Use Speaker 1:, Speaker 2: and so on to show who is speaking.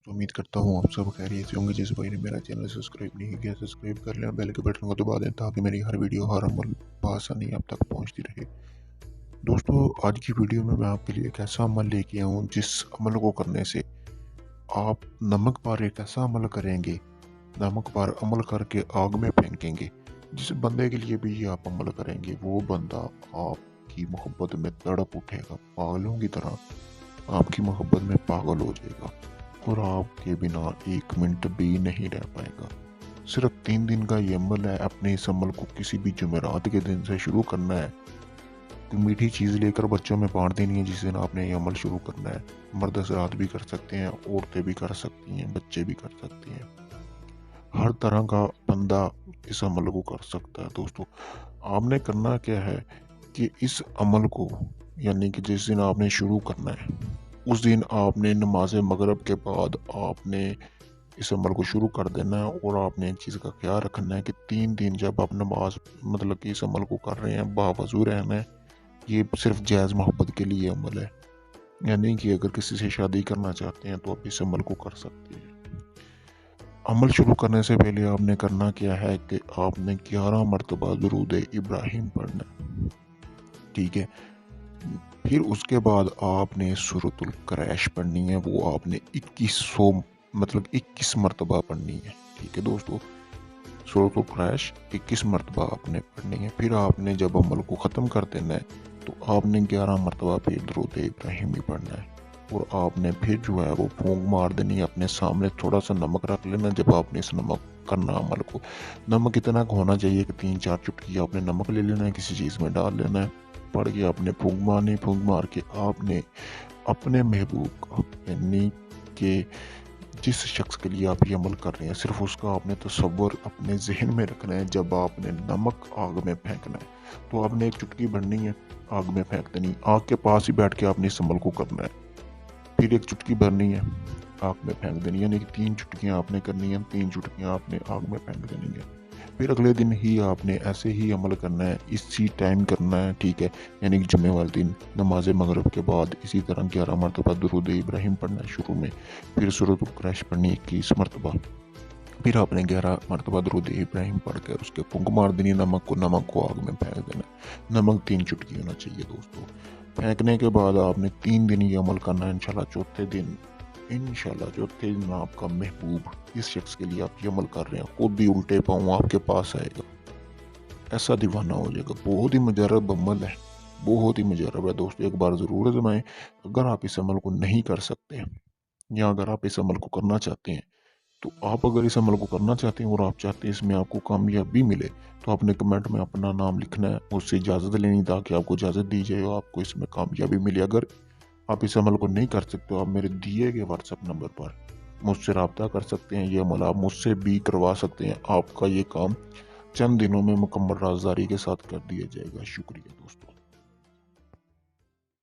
Speaker 1: दोस्तों, उम्मीद करता हूँ आप सब खैरियत से होंगे। जिस भाई ने मेरा चैनल सब्सक्राइब नहीं किया, सब्सक्राइब कर लें, बेल के बटन को दबा दें ताकि मेरी हर वीडियो हर अमल आसानी आप तक पहुँचती रहे। दोस्तों, आज की वीडियो में मैं आपके लिए एक ऐसा अमल लेके आया हूँ जिस अमल को करने से आप नमक पर एक ऐसा अमल करेंगे, नमक पर अमल करके आग में फेंकेंगे। जिस बंदे के लिए भी ये आप अमल करेंगे वो बंदा आपकी मोहब्बत में तड़प उठेगा, पागलों की तरह आपकी मोहब्बत में पागल हो जाएगा और आपके बिना एक मिनट भी नहीं रह पाएगा। सिर्फ 3 दिन का ये अमल है। अपने इस अमल को किसी भी जुमेरात के दिन से शुरू करना है। कोई मीठी चीज़ लेकर बच्चों में बांट देनी है जिस दिन आपने ये अमल शुरू करना है। मर्द हज़रात भी कर सकते हैं, औरतें भी कर सकती हैं, बच्चे भी कर सकते हैं। हर तरह का बंदा इस अमल को कर सकता है। दोस्तों, आपने करना क्या है कि इस अमल को, यानी कि जिस दिन आपने शुरू करना है उस दिन आपने नमाज मगरिब के बाद आपने इस अमल को शुरू कर देना है। और आपने एक चीज़ का ख्याल रखना है कि 3 दिन जब आप नमाज मतलब कि इस अमल को कर रहे हैं बावजू रहना है। ये सिर्फ जायज़ मोहब्बत के लिए अमल है, यानी कि अगर किसी से शादी करना चाहते हैं तो आप इस अमल को कर सकते हैं। अमल शुरू करने से पहले आपने करना क्या है कि आपने 11 मरतबा दुरूद इब्राहिम पढ़ना है, ठीक है। फिर उसके बाद आपने सूरतुल क्रैश पढ़नी है, वो आपने 2100 मतलब 21 मरतबा पढ़नी है, ठीक है दोस्तों। सूरतुल क्रैश 21 मरतबा आपने पढ़नी है। फिर आपने जब अमल को ख़त्म कर देना है तो आपने 11 मरतबा फिर दुरूद इब्राहिम ही पढ़ना है। और आपने फिर जो है वो फूंक मार देनी है। अपने सामने थोड़ा सा नमक रख लेना जब आपने इस नमक करना अमल को। नमक इतना होना चाहिए कि 3-4 चुटकी आपने नमक ले लेना है, किसी चीज़ में डाल लेना है, पड़ के आपने फूंक मारनी। फूंक मार के आपने अपने महबूब का, यानी कि जिस शख्स के लिए आप ये अमल कर रहे हैं, सिर्फ उसका आपने तसव्वुर अपने जहन में रखना है। जब आपने नमक आग में फेंकना है तो आपने एक चुटकी भरनी है, आग में फेंक देनी। आग के पास ही बैठ के आपने इस अमल को करना है। फिर एक चुटकी भरनी है, आग में फेंक देनी, यानी कि 3 चुटकियाँ आपने करनी है। 3 चुटकियाँ आपने आग में फेंक देनी है। फिर अगले दिन ही आपने ऐसे ही अमल करना है, इसी टाइम करना है, ठीक है। यानी कि जुम्मे वाले दिन नमाज मगरिब के बाद इसी तरह 11 मरतबा दुरूद इब्राहिम पढ़ना है शुरू में। फिर सूरतुल क्रैश पढ़नी 21 मरतबा। फिर आपने 11 मरतबा दुरूद इब्राहिम पढ़ कर उसके फूंक मार देनी है। नमक को आग में फेंक देना। नमक 3 चुटकी होना चाहिए दोस्तों। फेंकने के बाद आपने 3 दिन ये अमल करना है। इंशाल्लाह चौथे दिन आपका महबूब, इस शख्स के लिए आप ये अमल कर रहे हैं, खुद भी उल्टे पाँव आपके पास आएगा, ऐसा दीवाना हो जाएगा। बहुत ही मुजर्रब अमल है, बहुत ही मुजर्रब है दोस्तों। एक बार ज़रूर आजमाएं। अगर आप इस अमल को नहीं कर सकते या अगर आप इस अमल को करना चाहते हैं, तो आप अगर इस अमल को करना चाहते हैं और आप चाहते हैं इसमें आपको कामयाबी मिले, तो आपने कमेंट में अपना नाम लिखना है, उससे इजाज़त लेनी ताकि आपको इजाज़त दी जाए और आपको इसमें कामयाबी मिले। अगर आप इस अमल को नहीं कर सकते तो आप मेरे दिए गए व्हाट्सएप नंबर पर मुझसे रब्ता कर सकते हैं। ये अमल आप मुझसे भी करवा सकते हैं। आपका ये काम चंद दिनों में मुकम्मल राजदारी के साथ कर दिया जाएगा। शुक्रिया दोस्तों।